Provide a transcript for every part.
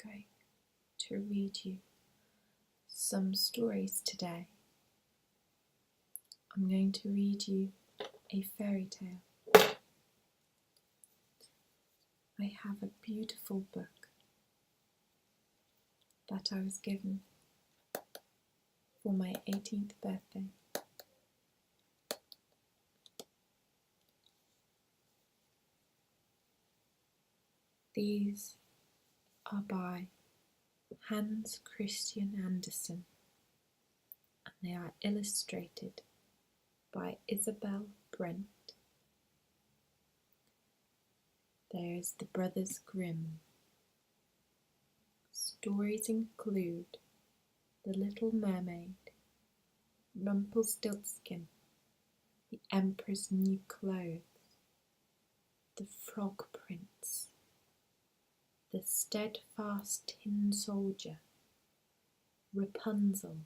going to read you some stories today. I'm going to read you a fairy tale. I have a beautiful book that I was given for my 18th birthday. These are by Hans Christian Andersen, and they are illustrated by Isabel Brent. There is the Brothers Grimm. Stories include The Little Mermaid, Rumpelstiltskin, The Emperor's New Clothes, The Frog Prince, The Steadfast Tin Soldier, Rapunzel,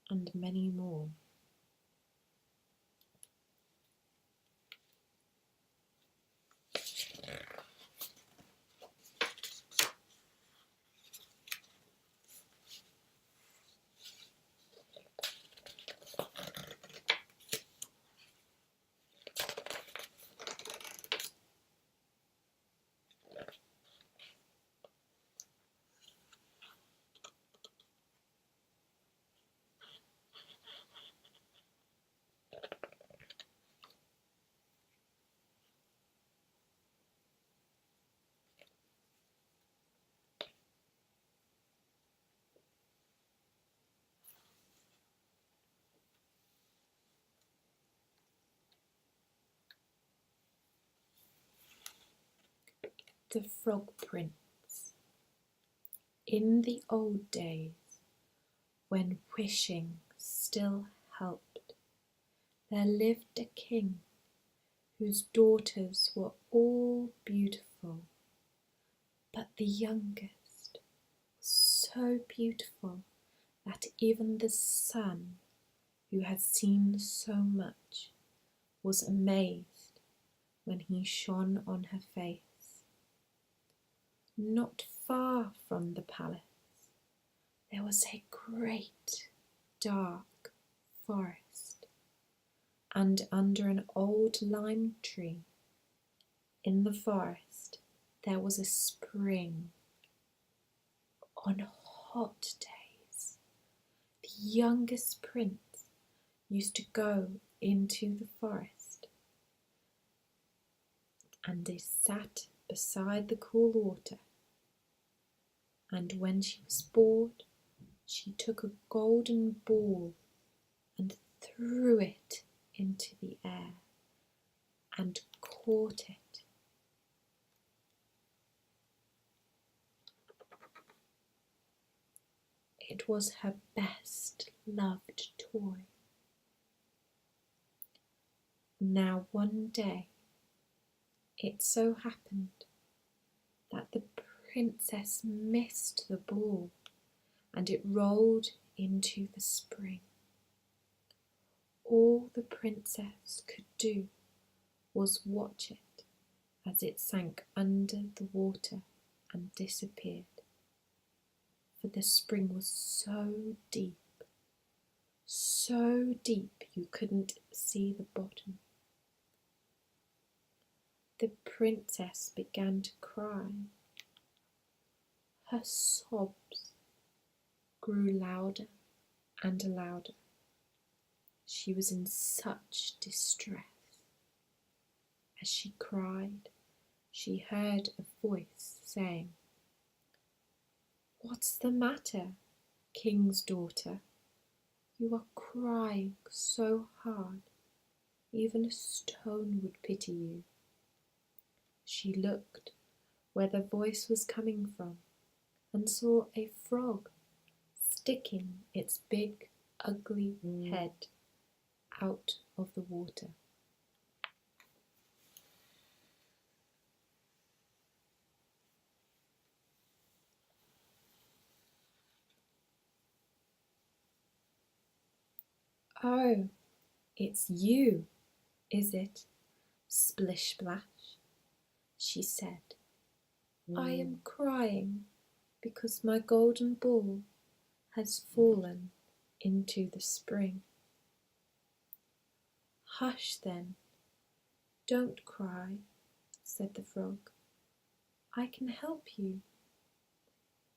and many more. The Frog Prince. In the old days, when wishing still helped, there lived a king whose daughters were all beautiful, but the youngest was so beautiful that even the sun, who had seen so much, was amazed when he shone on her face. Not far from the palace there was a great dark forest, and under an old lime tree in the forest there was a spring. On hot days the youngest prince used to go into the forest, and they sat beside the cool water, and when she was bored, she took a golden ball and threw it into the air and caught it. It was her best loved toy. Now one day it so happened that the princess missed the ball and it rolled into the spring. All the princess could do was watch it as it sank under the water and disappeared, for the spring was so deep you couldn't see the bottom. The princess began to cry. Her sobs grew louder and louder. She was in such distress. As she cried, she heard a voice saying, "What's the matter, King's daughter? You are crying so hard, even a stone would pity you." She looked where the voice was coming from and saw a frog sticking its big, ugly head out of the water. "Oh, it's you, is it, Splish Splash?" she said. "I am crying because my golden ball has fallen into the spring. Hush then, don't cry, said the frog. I can help you.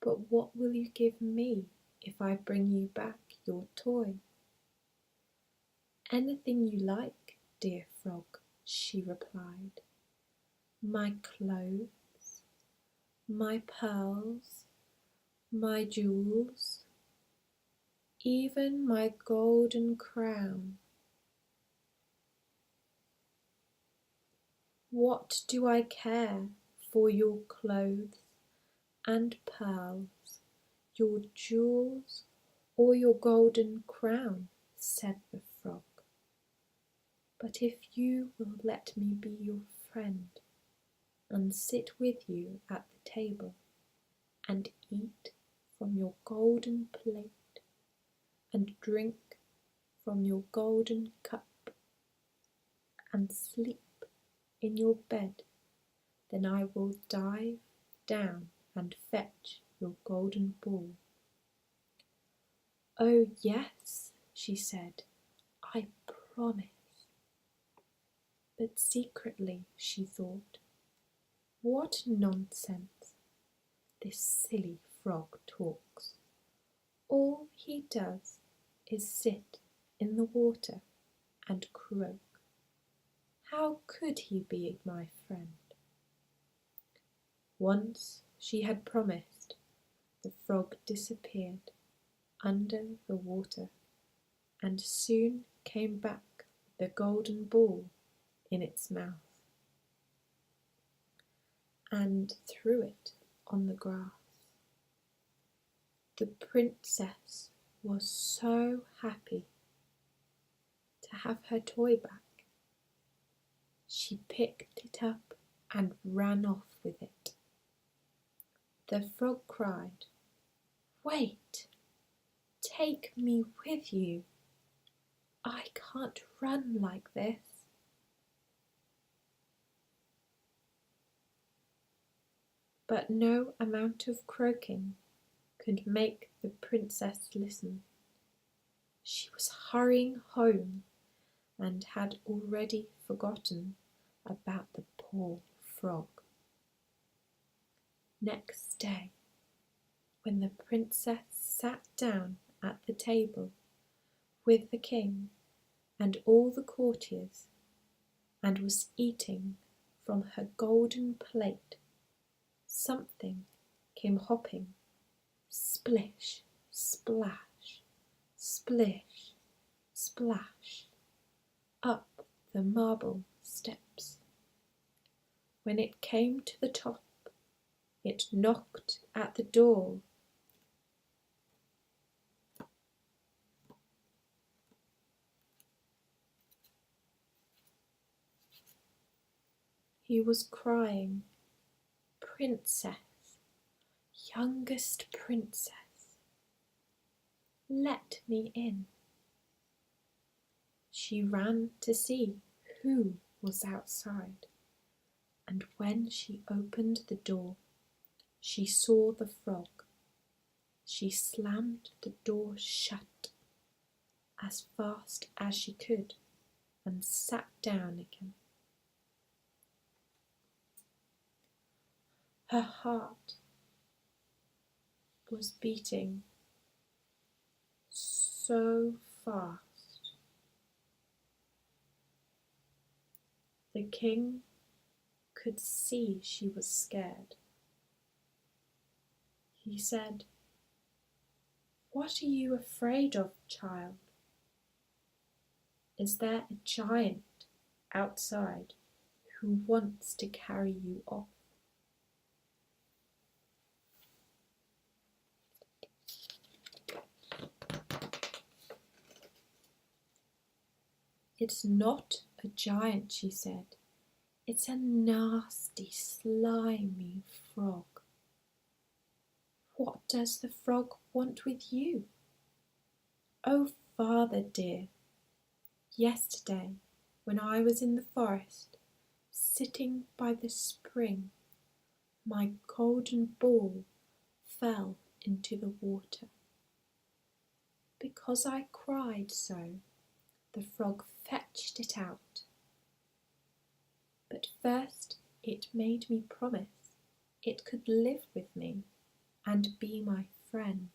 But what will you give me if I bring you back your toy? Anything you like, dear frog, she replied. My clothes, my pearls, my jewels, even my golden crown. What do I care for your clothes and pearls, your jewels, or your golden crown, said the frog. But if you will let me be your friend and sit with you at the table and eat from your golden plate and drink from your golden cup and sleep in your bed, then I will dive down and fetch your golden ball. Oh yes, she said, I promise. But secretly she thought, what nonsense this silly frog talks. All he does is sit in the water and croak. How could he be my friend? Once she had promised, the frog disappeared under the water and soon came back with the golden ball in its mouth and threw it on the grass. The princess was so happy to have her toy back. She picked it up and ran off with it. The frog cried, Wait, take me with you. I can't run like this. But no amount of croaking could make the princess listen. She was hurrying home and had already forgotten about the poor frog. Next day, when the princess sat down at the table with the king and all the courtiers and was eating from her golden plate, something came hopping, splish, splash, splish, splash, up the marble steps. When it came to the top, it knocked at the door. He was crying, Princess, youngest princess, let me in. She ran to see who was outside, and when she opened the door, she saw the frog. She slammed the door shut as fast as she could and sat down again. Her heart was beating so fast. The king could see she was scared. He said, What are you afraid of, child? Is there a giant outside who wants to carry you off? It's not a giant, she said. It's a nasty, slimy frog. What does the frog want with you? Oh, father dear, yesterday when I was in the forest, sitting by the spring, my golden ball fell into the water. Because I cried so, the frog fetched it out. But first it made me promise it could live with me and be my friend.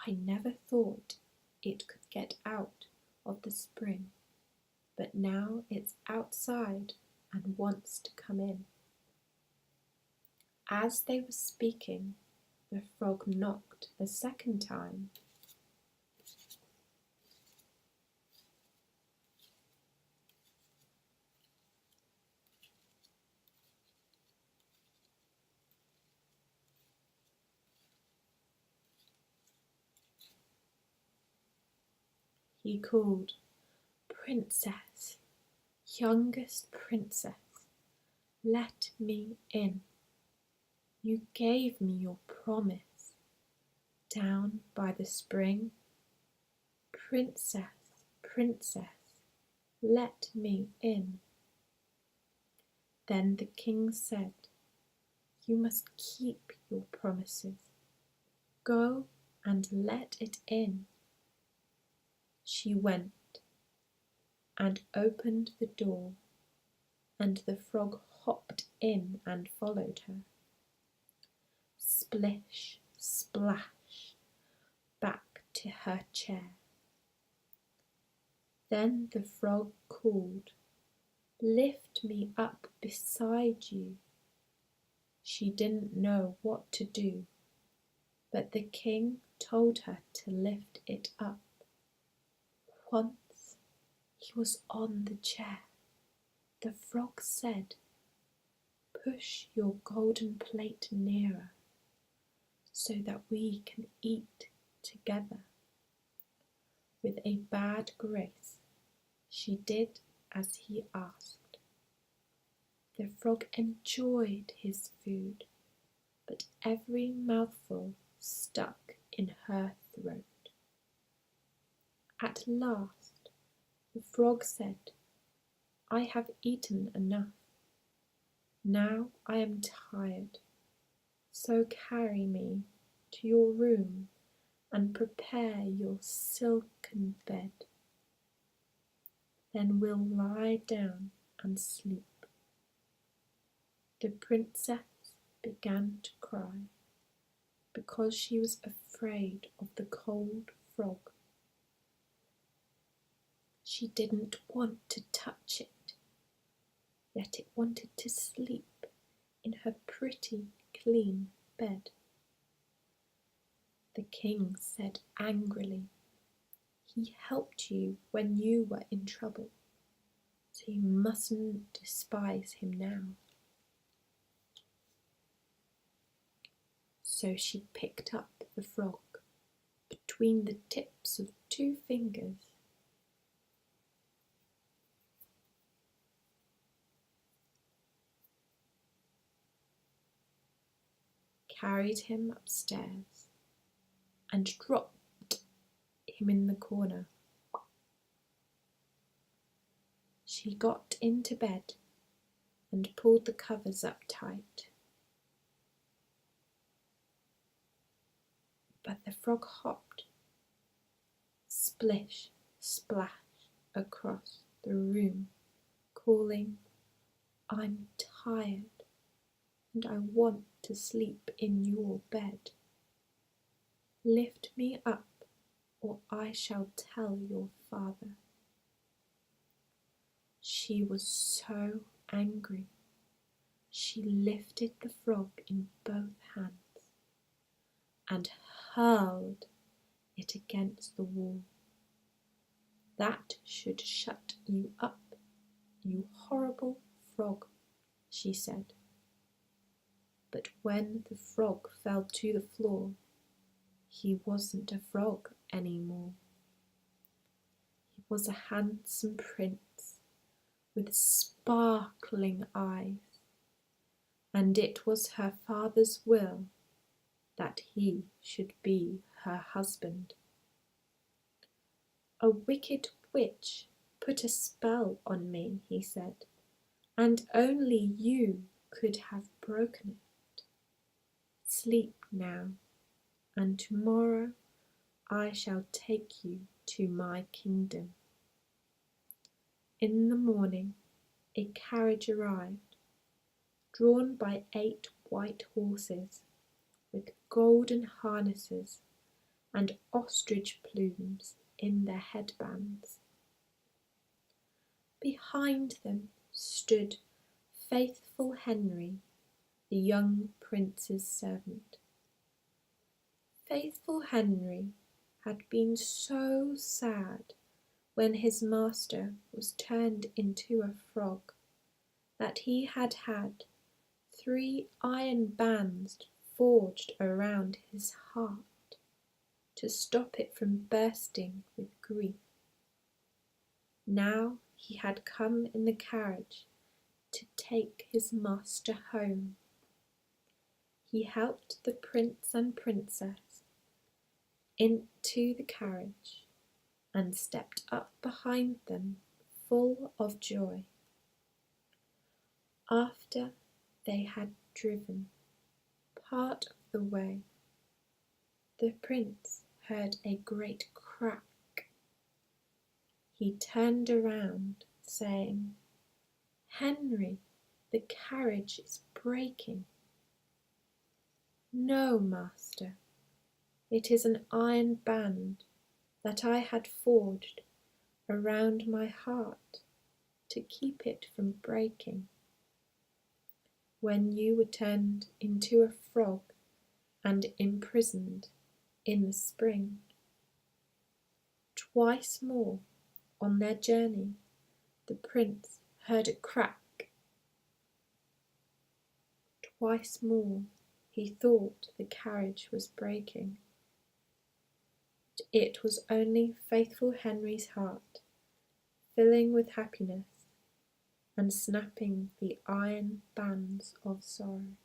I never thought it could get out of the spring, but now it's outside and wants to come in. As they were speaking, the frog knocked a second time. He called, "Princess, youngest princess, let me in. You gave me your promise down by the spring. Princess, princess, let me in." Then the king said, "You must keep your promises. Go and let it in." She went and opened the door, and the frog hopped in and followed her. Splish, splash, back to her chair. Then the frog called, "Lift me up beside you." She didn't know what to do, but the king told her to lift it up. Once he was on the chair, the frog said, "Push your golden plate nearer so that we can eat together." With a bad grace, she did as he asked. The frog enjoyed his food, but every mouthful stuck in her throat. At last, the frog said, "I have eaten enough. Now I am tired, so carry me to your room and prepare your silken bed. Then we'll lie down and sleep." The princess began to cry because she was afraid of the cold frog. She didn't want to touch it, yet it wanted to sleep in her pretty, clean bed. The king said angrily, "He helped you when you were in trouble, so you mustn't despise him now." So she picked up the frog between the tips of 2 fingers, carried him upstairs, and dropped him in the corner. She got into bed and pulled the covers up tight. But the frog hopped, splish, splash, across the room, calling, "I'm tired and I want to sleep in your bed. Lift me up or I shall tell your father." She was so angry. She lifted the frog in both hands and hurled it against the wall. "That should shut you up, you horrible frog," she said. But when the frog fell to the floor, he wasn't a frog anymore. He was a handsome prince with sparkling eyes, and it was her father's will that he should be her husband. "A wicked witch put a spell on me," he said, "and only you could have broken it. Sleep now, and tomorrow I shall take you to my kingdom." In the morning a carriage arrived, drawn by 8 white horses, with golden harnesses and ostrich plumes in their headbands. Behind them stood faithful Henry, the young prince's servant. Faithful Henry had been so sad when his master was turned into a frog that he had had 3 iron bands forged around his heart to stop it from bursting with grief. Now he had come in the carriage to take his master home. He helped the prince and princess into the carriage and stepped up behind them full of joy. After they had driven part of the way, the prince heard a great crack. He turned around, saying, "Henry, the carriage is breaking." "No, master, it is an iron band that I had forged around my heart to keep it from breaking when you were turned into a frog and imprisoned in the spring." Twice more on their journey the prince heard a crack. Twice more he thought the carriage was breaking. But it was only faithful Henry's heart filling with happiness and snapping the iron bands of sorrow.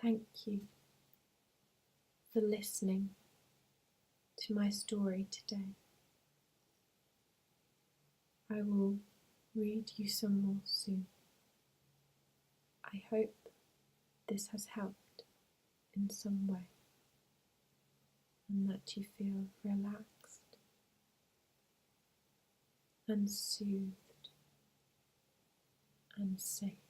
Thank you for listening to my story today. I will read you some more soon. I hope this has helped in some way and that you feel relaxed and soothed and safe.